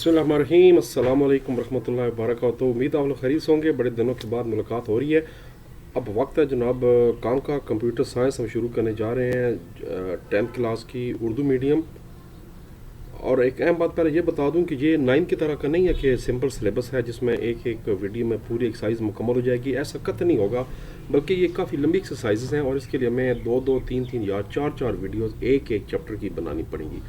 बिस्मिल्लाहिर्रहमानिर्रहीम अस्सलाम वालेकुम रहमतुल्लाहि व बरकातहू। उम्मीद आप लोग खैरियत से होंगे। बड़े दिनों के बाद मुलाकात हो रही है। अब वक्त है जनाब काम का। कंप्यूटर साइंस हम शुरू करने जा रहे हैं 10th क्लास की उर्दू मीडियम। और एक अहम बात पहले ये बता दूं कि ये 9 की तरह का नहीं है कि सिंपल सिलेबस है जिसमें एक एक वीडियो में पूरी एक्सरसाइज मुकम्मल हो जाएगी। ऐसा कतई नहीं होगा, बल्कि ये काफ़ी लंबी एक्सरसाइजेस हैं और इसके लिए हमें दो दो तीन तीन या चार चार वीडियोस एक एक चैप्टर की बनानी पड़ेंगी।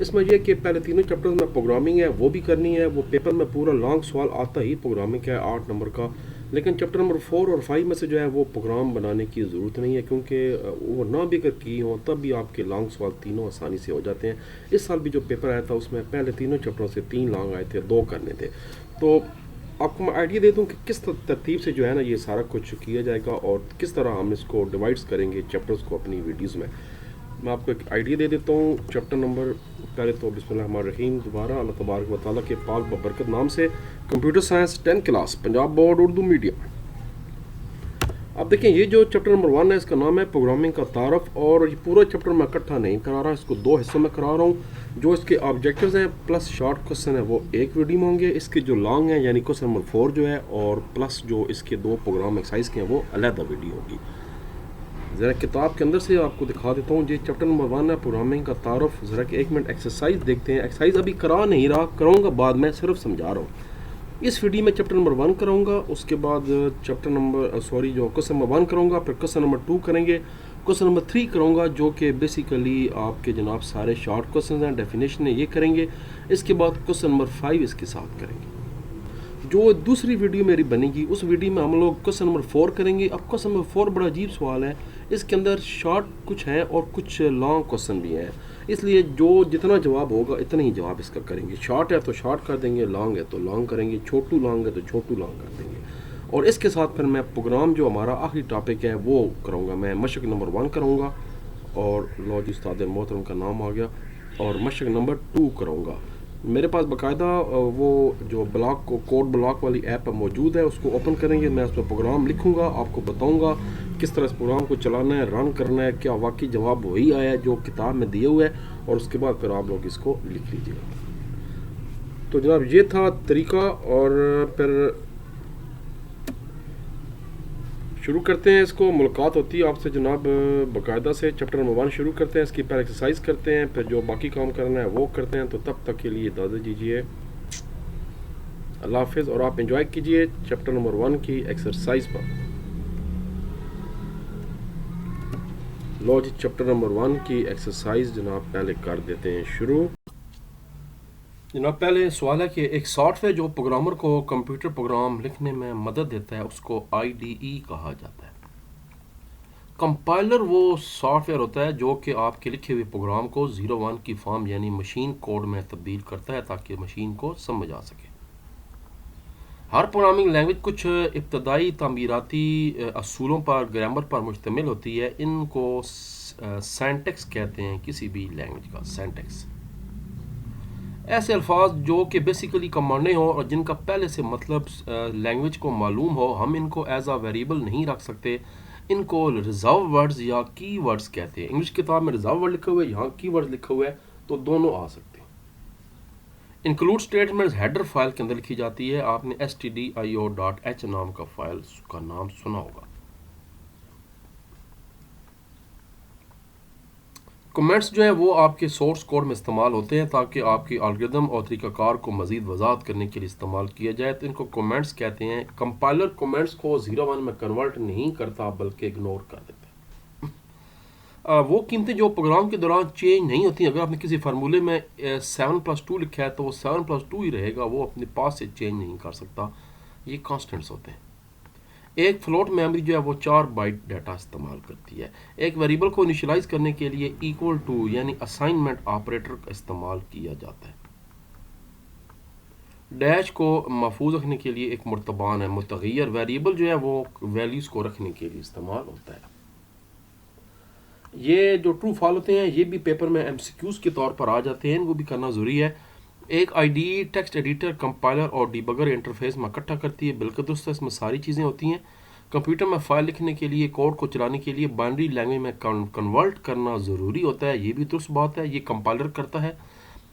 इसमें यह कि पहले तीनों चैप्टर्स में प्रोग्रामिंग है वो भी करनी है। वो पेपर में पूरा लॉन्ग सवाल आता ही प्रोग्रामिंग का है 8 नंबर का, लेकिन चैप्टर नंबर 4 और 5 में से जो है वो प्रोग्राम बनाने की ज़रूरत नहीं है, क्योंकि वो ना भी अगर की हो तब भी आपके लॉन्ग सवाल तीनों आसानी से हो जाते हैं। इस साल भी जो पेपर आया था उसमें पहले तीनों चैप्टरों से 3 लॉन्ग आए थे, 2 करने थे। तो आपको मैं आइडिया दे दूं कि किस तरतीब से जो है ना ये सारा कुछ किया जाएगा और किस तरह हम इसको डिवाइड्स करेंगे चैप्टर्स को अपनी वीडियोज़ में। मैं आपको एक आइडिया दे देता हूँ। चैप्टर नंबर पहले तो बिस्मिल्लाहिर्रहमानिर्रहीम दोबारा अल्लाह तबारक व तआला के पाक बबरकत नाम से computer science 10th class Punjab board Urdu medium. अब देखें, ये जो चैप्टर नंबर 1 है इसका नाम है प्रोग्रामिंग का तारफ़। और ये पूरा चैप्टर मैं इकट्ठा नहीं करा रहा, इसको 2 हिस्सों में करा रहा हूँ। जो इसके ऑब्जेक्टिव्स हैं प्लस शॉर्ट क्वेश्चन है वो एक वीडियो में होंगे। इसके जो लॉन्ग हैं यानी क्वेश्चन नंबर 4 जो है और प्लस जो इसके 2 प्रोग्राम एक्सरसाइज के हैं वो अलग वीडियो होगी। ज़रा किताब के अंदर से आपको दिखा देता हूँ। ये चैप्टर नंबर 1 है प्रोग्रामिंग का तारफ़। ज़रा कि 1 मिनट एक्सरसाइज देखते हैं। एक्सरसाइज अभी करा नहीं रहा, कराऊंगा बाद में, सिर्फ समझा रहा हूँ। इस वीडियो में चैप्टर नंबर 1 कराऊंगा, उसके बाद चैप्टर नंबर जो क्वेश्चन नंबर 1 कराऊंगा, फिर क्वेश्चन नंबर 2 करेंगे, क्वेश्चन नंबर 3 कराऊंगा जो कि बेसिकली आपके जनाब सारे शॉर्ट क्वेश्चन हैं, डेफिनेशन है, ये करेंगे। इसके बाद क्वेश्चन नंबर 5 इसके साथ करेंगे। जो दूसरी वीडियो मेरी बनेगी उस वीडियो में हम लोग क्वेश्चन नंबर 4 करेंगे। अब क्वेश्चन नंबर 4 बड़ा अजीब सवाल है, इसके अंदर शॉर्ट कुछ हैं और कुछ लॉन्ग क्वेश्चन भी हैं, इसलिए जो जितना जवाब होगा इतना ही जवाब इसका करेंगे। शॉर्ट है तो शॉर्ट कर देंगे, लॉन्ग है तो लॉन्ग करेंगे, छोटू लॉन्ग है तो छोटू लॉन्ग कर देंगे। और इसके साथ फिर मैं प्रोग्राम जो हमारा आखिरी टॉपिक है वो कराऊंगा। मैं मशक नंबर 1 कराऊंगा और लो जी उस्ताद मोहतरम का नाम आ गया, और मशक नंबर 2 कराऊंगा। मेरे पास बाकायदा वो जो ब्लॉक को कोड ब्लॉक वाली ऐप मौजूद है, उसको ओपन करेंगे, मैं उस पर प्रोग्राम लिखूंगा, आपको बताऊंगा किस तरह इस प्रोग्राम को चलाना है, रन करना है, क्या वाकई जवाब वही आया है जो किताब में दिए हुए है, और उसके बाद फिर आप लोग इसको लिख लीजिएगा। तो जनाब ये था तरीका, और फिर शुरू करते हैं इसको। मुलाकात होती है आपसे जनाब बाकायदा से। चैप्टर नंबर 1 शुरू करते हैं, इसकी पहले एक्सरसाइज करते हैं, फिर जो बाकी काम करना है वो करते हैं। तो तब तक के लिए इजाज़त दीजिए, अल्लाह हाफिज़, और आप एंजॉय कीजिए चैप्टर नंबर 1 की एक्सरसाइज पर। लो जी चैप्टर नंबर 1 की एक्सरसाइज जनाब पहले कर देते हैं शुरू। जनाब पहले सवाल है कि एक सॉफ्टवेयर जो प्रोग्रामर को कंप्यूटर प्रोग्राम लिखने में मदद देता है उसको IDE कहा जाता है। कंपाइलर वो सॉफ्टवेयर होता है जो कि आपके लिखे हुए प्रोग्राम को 01 की फॉर्म यानी मशीन कोड में तब्दील करता है ताकि मशीन को समझ आ सके। हर प्रोग्रामिंग लैंग्वेज कुछ इब्तदाई तामीराती असूलों पर, ग्रामर पर मुश्तमिल होती है। इनको सिंटैक्स कहते हैं, किसी भी लैंग्वेज का सिंटैक्स। ऐसे अल्फाज जो कि बेसिकली कमांडें हो और जिनका पहले से मतलब लैंग्वेज को मालूम हो, हम इनको एज आ वेरिएबल नहीं रख सकते। इनको रिजर्व वर्ड्स या की वर्ड्स कहते हैं। इंग्लिश किताब में रिजर्व वर्ड लिखा हुआ है, यहाँ की वर्ड लिखा हुआ है, तो दोनों आ सकते हैं। इंक्लूड स्टेटमेंट्स हेडर फाइल के अंदर लिखी जाती है। आपने stdio.h नाम का फाइल का नाम सुना होगा। कमेंट्स जो है वो आपके सोर्स कोड में इस्तेमाल होते हैं ताकि आपके एल्गोरिथम और तरीक़ाकार को मज़ीद वजाहत करने के लिए इस्तेमाल किया जाए, तो इनको कमेंट्स कहते हैं। कंपाइलर कमेंट्स को 01 में कन्वर्ट नहीं करता बल्कि इग्नोर कर देता है। वो कीमतें जो प्रोग्राम के दौरान चेंज नहीं होती। अगर आपने किसी फार्मूले में 7+2 लिखा है तो वो 7+2 ही रहेगा, वो अपने पास से चेंज नहीं कर सकता। ये कॉन्स्टेंट्स होते हैं। एक फ्लोट मेमोरी जो है वो 4 बाइट डाटा इस्तेमाल करती है। एक वेरिएबल को इनिशियलाइज करने के लिए इक्वल टू यानी असाइनमेंट ऑपरेटर का इस्तेमाल किया जाता है। डैश को महफूज रखने के लिए एक मुर्तबान है। मुतगय्यर वेरिएबल जो है वो वैल्यूज को रखने के लिए इस्तेमाल होता है। ये जो ट्रू फॉल होते हैं ये भी पेपर में MCQs के तौर पर आ जाते हैं, इनको भी करना ज़रूरी है। एक IDE टेक्स्ट एडिटर, कंपाइलर और डिबगर इंटरफेस में इकट्ठा करती है। बिल्कुल दुरुस्त, इसमें सारी चीज़ें होती हैं। कंप्यूटर में फाइल लिखने के लिए, कोड को चलाने के लिए बाइनरी लैंग्वेज में कन्वर्ट करना ज़रूरी होता है, ये भी दुरुस्त बात है, ये कंपाइलर करता है।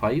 5.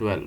12.